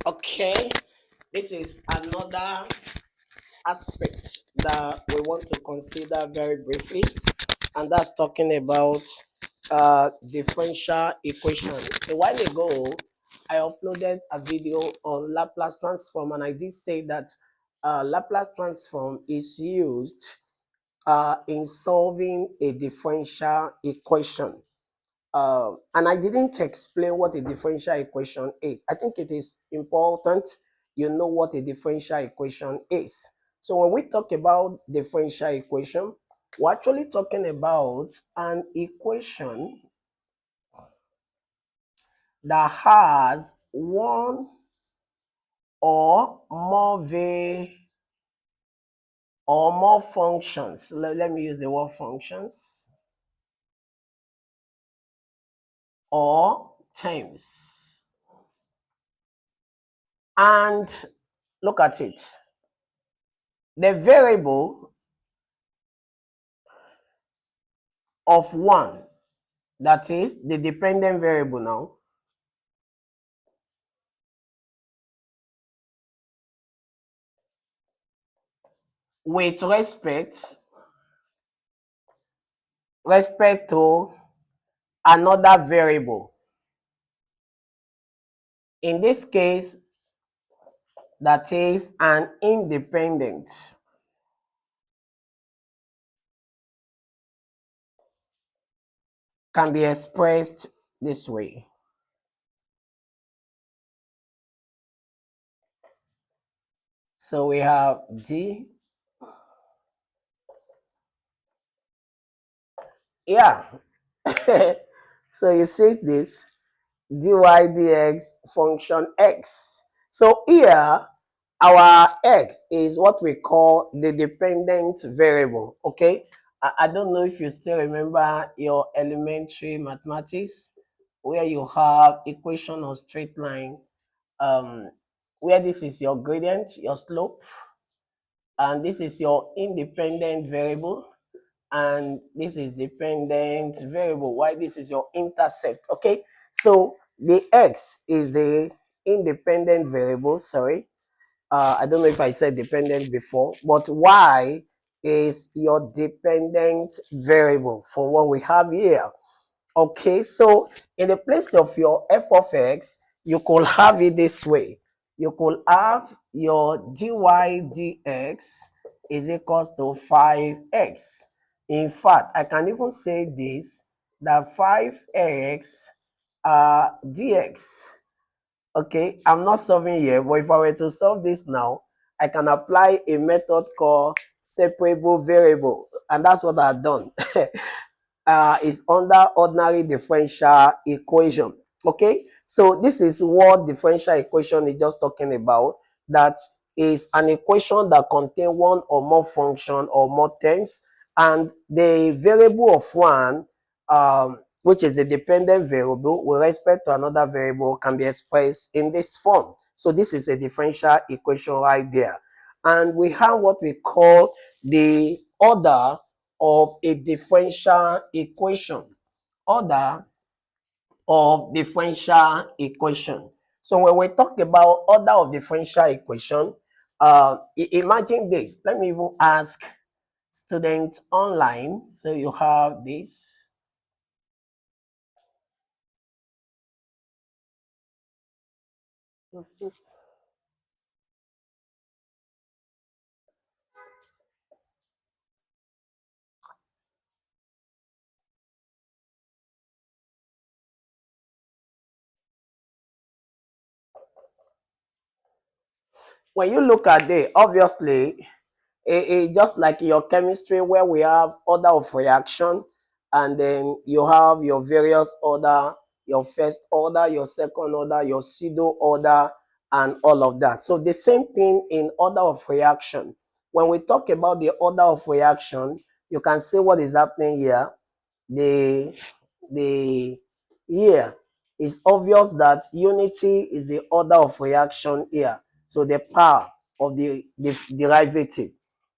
Okay, this is another aspect that we want to consider very briefly, and that's talking about differential equation. A while ago, I uploaded a video on Laplace transform, and I did say that Laplace transform is used in solving a differential equation. And I didn't explain what a differential equation is. I think it is important you know what a differential equation is. So when we talk about differential equation, we're actually talking about an equation that has one or more functions. Let me use the word functions or terms. And look at it. The variable of one, that is the dependent variable now, with respect to another variable. In this case, that is an independent. Can be expressed this way. So we have D. Yeah. So you see this dy dx function x. So here our x is what we call the dependent variable. Okay, I don't know if you still remember your elementary mathematics where you have equation of straight line, where this is your gradient, your slope, and this is your independent variable, and this is dependent variable. Why this is your intercept. Okay, so the x is the independent variable. Sorry, I don't know if I said dependent before, but y is your dependent variable for what we have here. Okay, so in the place of your f of x, you could have it this way. You could have your dy dx is equals to 5x. In fact, I can even say this, that 5x dx. Okay, I'm not solving here, but if I were to solve this now, I can apply a method called separable variable, and that's what I've done. Is under ordinary differential equation. Okay, so this is what differential equation is just talking about. That is an equation that contains one or more function or more terms, and the variable of one, which is a dependent variable with respect to another variable, can be expressed in this form. So this is a differential equation right there. And we have what we call the order of a differential equation. Order of differential equation. So when we talk about order of differential equation, imagine this. Let me even ask students online. So you have this. When you look at it, obviously, it's just like your chemistry where we have order of reaction, and then you have your various order, your first order, your second order, your pseudo order, and all of that. So the same thing in order of reaction. When we talk about the order of reaction, you can see what is happening here. The here is obvious that unity is the order of reaction here. So the power of the derivative.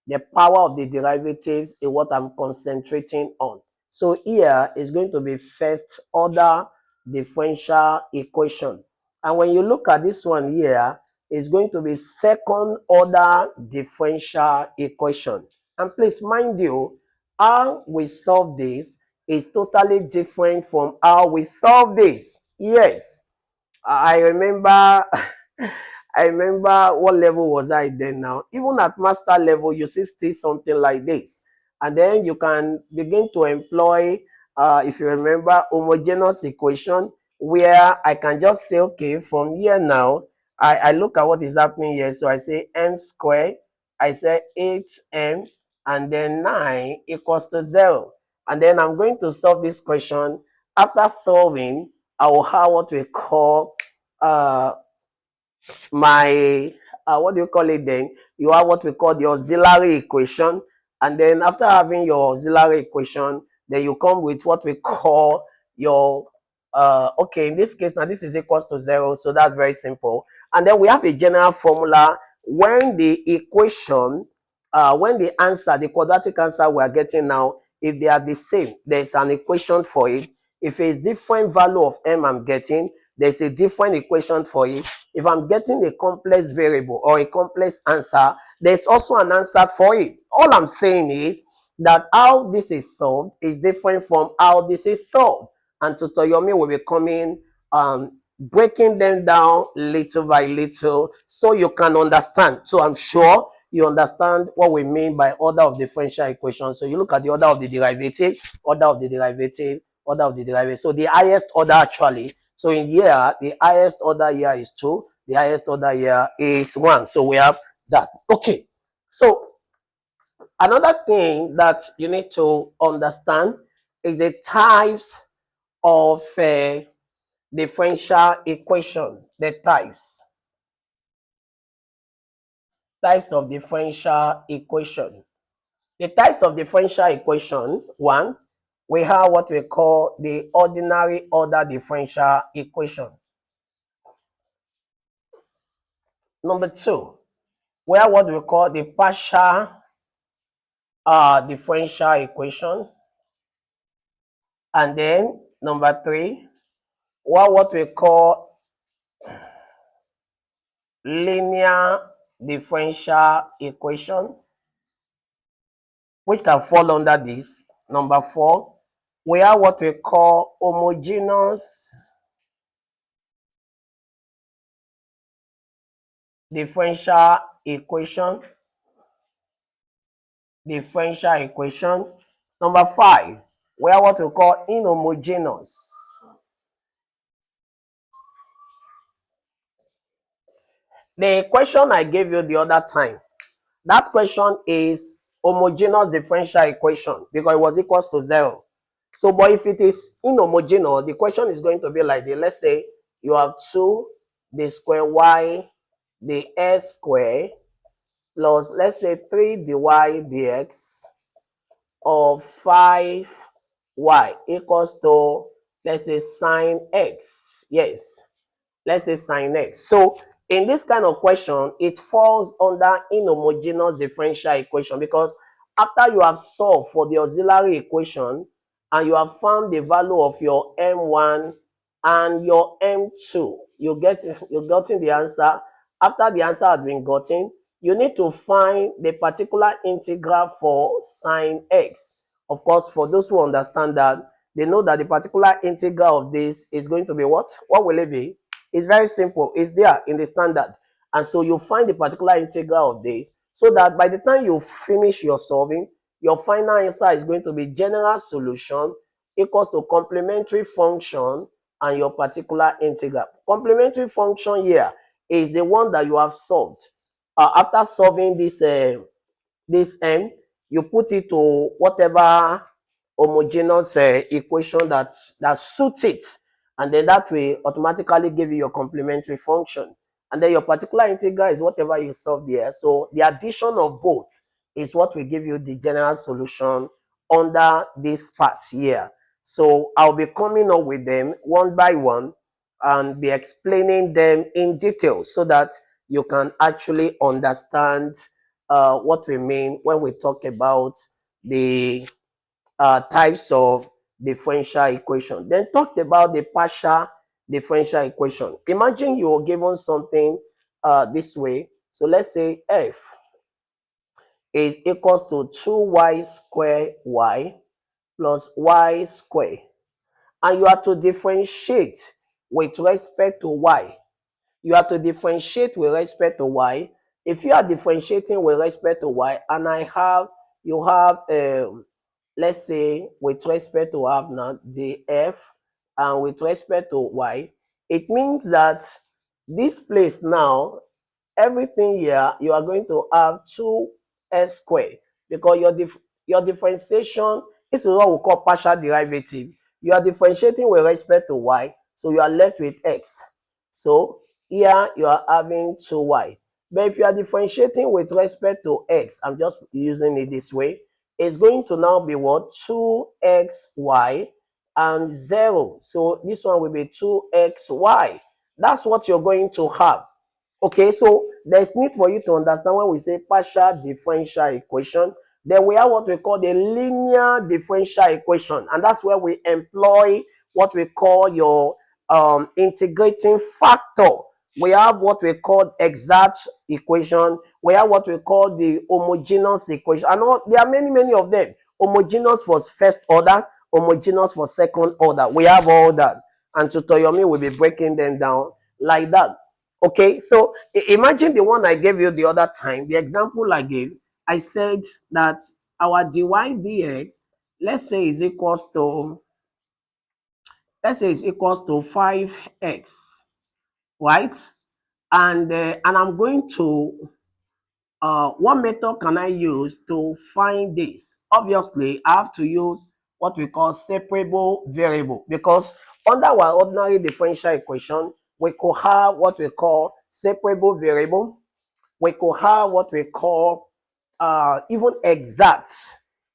The power of the derivatives is what I'm concentrating on. So here is going to be first order differential equation. And when you look at this one here, it's going to be second order differential equation. And please mind you, how we solve this is totally different from how we solve this. Yes, I remember I remember what level was I then now. Even at master level, you see still something like this. And then you can begin to employ, if you remember, homogeneous equation, where I can just say, okay, from here now, I look at what is happening here. So I say m squared, I say 8m, and then 9 equals to 0. And then I'm going to solve this question. After solving, I will have what we call uh, my what do you call it then? You have what we call the auxiliary equation, and then after having your auxiliary equation, then you come with what we call your okay, in this case now this is equals to 0, so that's very simple. And then we have a general formula when the equation when the answer, the quadratic answer we are getting now, if they are the same, there's an equation for it. If it's different value of m I'm getting, there's a different equation for it. If I'm getting a complex variable or a complex answer, there's also an answer for it. All I'm saying is that how this is solved is different from how this is solved. And Tutoyomi will be coming, breaking them down little by little so you can understand. So I'm sure you understand what we mean by order of differential equations. So you look at the order of the derivative, order of the derivative, order of the derivative. So the highest order actually. So in here, the highest order here is 2. The highest order here is 1. So we have that. Okay. So another thing that you need to understand is the types of differential equation. The types of differential equation. The types of differential equation, one, we have what we call the ordinary order differential equation. Number two, we have what we call the partial differential equation. And then number three, we have what we call linear differential equation, which can fall under this. Number four, we have what we call homogeneous differential equation. Number five, we have what we call inhomogeneous. The question I gave you the other time, that question is homogeneous differential equation because it was equals to 0. So, but if it is inhomogeneous, the question is going to be like this. Let's say you have 2 the square y the x square plus, let's say, 3 dy dx of 5y equals to, let's say, sine x. Yes, let's say sine x. So in this kind of question, it falls under inhomogeneous differential equation because after you have solved for the auxiliary equation and you have found the value of your m1 and your m2, you're getting the answer. After the answer has been gotten, you need to find the particular integral for sine x. Of course, for those who understand that, they know that the particular integral of this is going to be what? What will it be? It's very simple. It's there in the standard. And so you find the particular integral of this so that by the time you finish your solving, your final answer is going to be general solution equals to complementary function and your particular integral. Complementary function here is the one that you have solved. After solving this m, you put it to whatever homogeneous equation that suits it, and then that will automatically give you your complementary function. And then your particular integral is whatever you solve there. So the addition of both is what will give you the general solution under this part here. So I'll be coming up with them one by one and be explaining them in detail so that you can actually understand what we mean when we talk about the types of differential equation. Then talked about the partial differential equation. Imagine you're given something this way. So let's say f is equals to 2y square y plus y square. And you have to differentiate with respect to y. You have to differentiate with respect to y. If you are differentiating with respect to y, and you have, let's say, with respect to have now df, and with respect to y, it means that this place now, everything here, you are going to have 2s squared, because your differentiation is what we call partial derivative. You are differentiating with respect to y, so you are left with x. So here you are having 2y. But if you are differentiating with respect to x, I'm just using it this way, it's going to now be what? 2xy and 0. So this one will be 2xy. That's what you're going to have. Okay, so there's need for you to understand when we say partial differential equation, then we have what we call the linear differential equation, and that's where we employ what we call your integrating factor. We have what we call exact equation. We have what we call the homogeneous equation. And there are many of them. Homogeneous for first order, homogeneous for second order. We have all that. And Tutoyomi will be breaking them down like that. Okay, so imagine the one I gave you the other time, the example I gave. I said that our dy dx, let's say is equals to 5x, right? And I'm going to what method can I use to find this? Obviously, I have to use what we call separable variable, because under our ordinary differential equation, we could have what we call separable variable. We could have what we call even exact.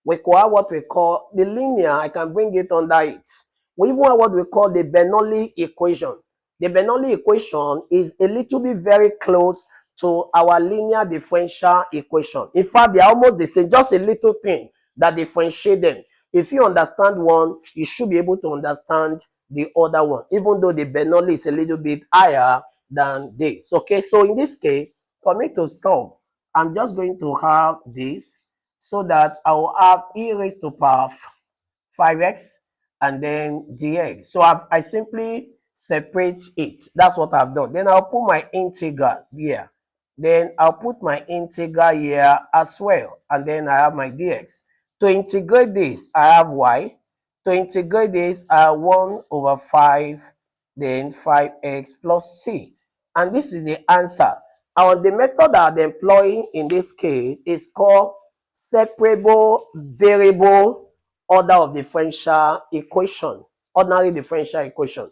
We could have what we call the linear. I can bring it under it. We even have what we call the Bernoulli equation. The Bernoulli equation is a little bit very close to our linear differential equation. In fact, they are almost the same, just a little thing that differentiate them. If you understand one, you should be able to understand the other one, even though the Bernoulli is a little bit higher than this. Okay, so in this case, for me to solve, I'm just going to have this, so that I will have e raised to power 5x and then dx. So I simply separate it. That's what I've done. Then I'll put my integral here. Then I'll put my integral here as well. And then I have my dx. To integrate this, I have y. To integrate this, I have 1 over 5, then 5x plus c. And this is the answer. And the method that I'm employing in this case is called separable variable order of differential equation, ordinary differential equation.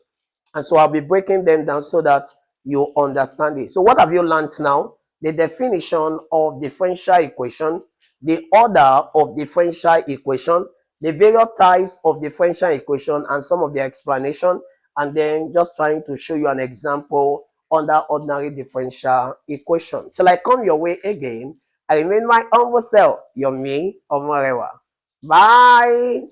And so I'll be breaking them down so that you understand it. So what have you learned now? The definition of differential equation, the order of differential equation, the various types of differential equation, and some of the explanation, and then just trying to show you an example under ordinary differential equation. Till I come your way again, I remain my humble self, Yomi Omorewa. Bye.